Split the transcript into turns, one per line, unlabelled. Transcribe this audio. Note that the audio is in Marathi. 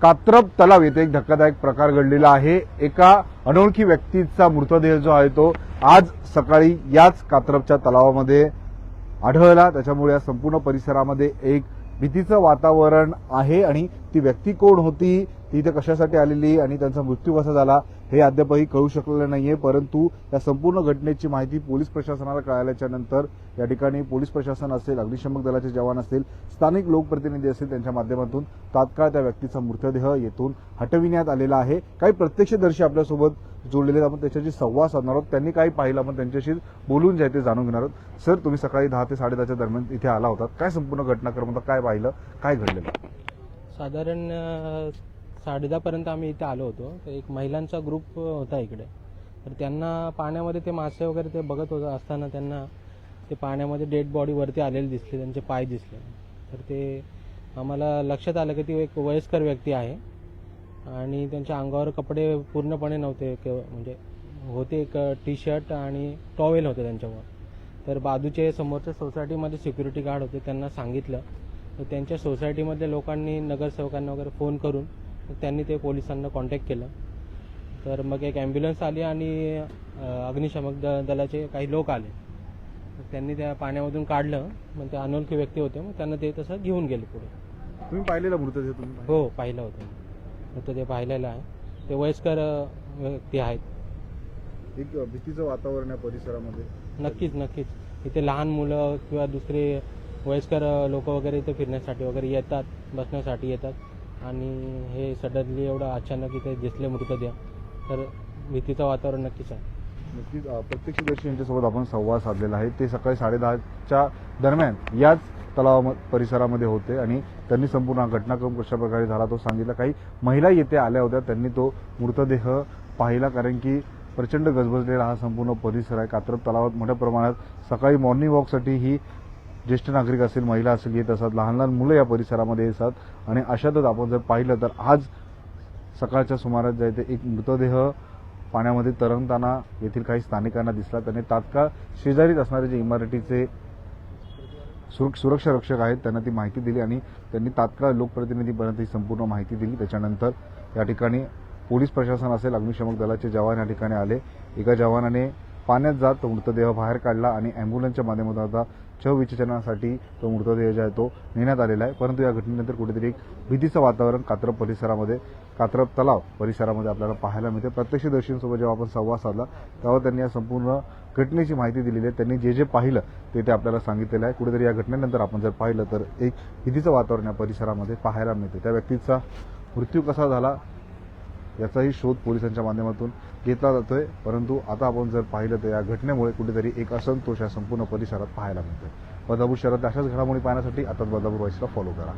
कात्रप तलाव येथे एक धक्कादायक प्रकार घडलेला आहे। एका अनोळखी व्यक्तीचा मृतदेह जो आहे तो आज सकाळी याच कात्रपच्या तलावामध्ये आढळला। त्याच्यामुळे या संपूर्ण परिसरामध्ये एक भीतीचं वातावरण आहे आणि ती व्यक्ती कोण होती, ती इथे कशासाठी आलेली आणि त्यांचा मृत्यू कसा झाला हे अद्यापही कळू शकलेलं नाहीये। परंतु या संपूर्ण घटनेची माहिती पोलीस प्रशासनाला कळाल्याच्या नंतर या ठिकाणी पोलीस प्रशासन असेल, अग्निशमन दलाचे जवान असतील, स्थानिक लोकप्रतिनिधी असतील, त्यांच्या माध्यमातून तात्काळ त्या व्यक्तीचा मृतदेह येथून हटविण्यात आलेला आहे। काही प्रत्यक्षदर्शी आपल्यासोबत जोडलेले आहेत, आपण त्याच्याशी संवाद साधणार आहोत। त्यांनी काही पाहिलं आपण त्यांच्याशी बोलून जे आहे ते जाणून घेणार आहोत। सर, तुम्ही सकाळी 10 ते 10:30च्या दरम्यान इथे आला होता, काय संपूर्ण घटनाक्रम होता, काय पाहिलं, काय घडलेलं?
साधारण 10:30 पर्यंत आम्ही इथे आलो होतो। तर एक महिलांचा ग्रुप होता इकडे, तर त्यांना पाण्यामध्ये ते मासे वगैरे ते बघत होतं असताना त्यांना ते पाण्यामध्ये डेड बॉडी वरती आलेले दिसले, त्यांचे पाय दिसले। तर ते आम्हाला लक्षात आलं की ती एक वयस्कर व्यक्ती आहे आणि त्यांच्या अंगावर कपडे पूर्णपणे नव्हते, म्हणजे होते एक टी शर्ट आणि टॉवेल होते त्यांच्यावर। तर बाजूचे समोरच्या सोसायटीमध्ये सिक्युरिटी गार्ड होते, त्यांना सांगितलं तर त्यांच्या सोसायटीमधल्या लोकांनी, नगरसेवकांना वगैरे फोन करून त्यांनी ते पोलिसांना कॉन्टॅक्ट केलं। तर मग एक ॲम्ब्युलन्स आली आणि अग्निशमक दलाचे काही लोक आले, तर त्यांनी त्या पाण्यामधून काढलं। मग ते अनोळखी व्यक्ती होते, मग त्यांना ते तसं घेऊन गेले पुढे।
तुम्ही पाहिलेला मृतदेह? तुम्ही
हो, पाहिलं होतं, मृतदेह पाहिलेला आहे। ते वयस्कर व्यक्ती आहेत।
एक भीतीचं वातावरण या परिसरामध्ये
नक्कीच नक्कीच इथे लहान मुलं किंवा दुसरे वयस्कर लोक वगैरे इथे फिरण्यासाठी वगैरे येतात, बसण्यासाठी येतात आणि हे सडनली एवढं अचानक इथे दिसले मृतदेह, तर भीतीचं वातावरण नक्कीच आहे।
नक्कीच प्रत्यक्षदर्शी यांच्यासोबत आपण संवाद साधलेला आहे। ते सकाळी 10:30च्या दरम्यान याच तलाव परिसरामध्ये होते आणि त्यांनी संपूर्ण घटनाक्रम कशा प्रकारे झाला तो सांगितला। काही महिला येथे आल्या होत्या, त्यांनी तो मृतदेह पाहिला, कारण की प्रचंड गजबजलेला हा संपूर्ण परिसर आहे। कात्रप तलावात मोठ्या प्रमाणात सकाळी मॉर्निंग वॉकसाठी ही ज्येष्ठ नागरिक असतील, महिला असतील येत असतात, लहान लहान मुलं या परिसरामध्ये येतात आणि अशातच आपण जर पाहिलं तर आज सकाळच्या सुमारास जे ते एक मृतदेह पाण्यामध्ये तरंगताना येथील काही स्थानिकांना दिसला। त्यांनी तात्काळ शेजारीच असणारे जे इमारतीचे सुरक्षा रक्षक आहेत त्यांना ती माहिती दिली आणि त्यांनी तात्काळ लोकप्रतिनिधीपर्यंत ही संपूर्ण माहिती दिली। त्याच्यानंतर या ठिकाणी पोलीस प्रशासन असेल, अग्निशमन दलाचे जवान या ठिकाणी आले। एका जवानाने पाण्यात जात तो मृतदेह बाहेर काढला आणि अँब्युलन्सच्या माध्यमातून आता शवविच्छेदनासाठी तो मृतदेह जो आहे तो नेण्यात आलेला आहे। परंतु या घटनेनंतर कुठेतरी एक भीतीचं वातावरण कात्रप परिसरामध्ये, कात्रप तलाव परिसरामध्ये आपल्याला पाहायला मिळते। प्रत्यक्षदर्शींसोबत जेव्हा आपण संवाद साधला तेव्हा त्यांनी या संपूर्ण घटनेची माहिती दिलेली आहे। त्यांनी जे जे पाहिलं ते आपल्याला सांगितलेलं आहे। कुठेतरी या घटनेनंतर आपण जर पाहिलं तर एक भीतीचं वातावरण या परिसरामध्ये पाहायला मिळते। त्या व्यक्तीचा मृत्यू कसा झाला याचाही शोध पोलिसांच्या माध्यमातून घेतला जातोय। परंतु आता आपण जर पाहिलं तर या घटनेमुळे कुठेतरी एक असंतोष या संपूर्ण परिसरात पाहायला मिळतोय। बदलापूर शहरात अशाच घडामोडी पाहण्यासाठी आता बदलापूर व्हॉइसला फॉलो करा।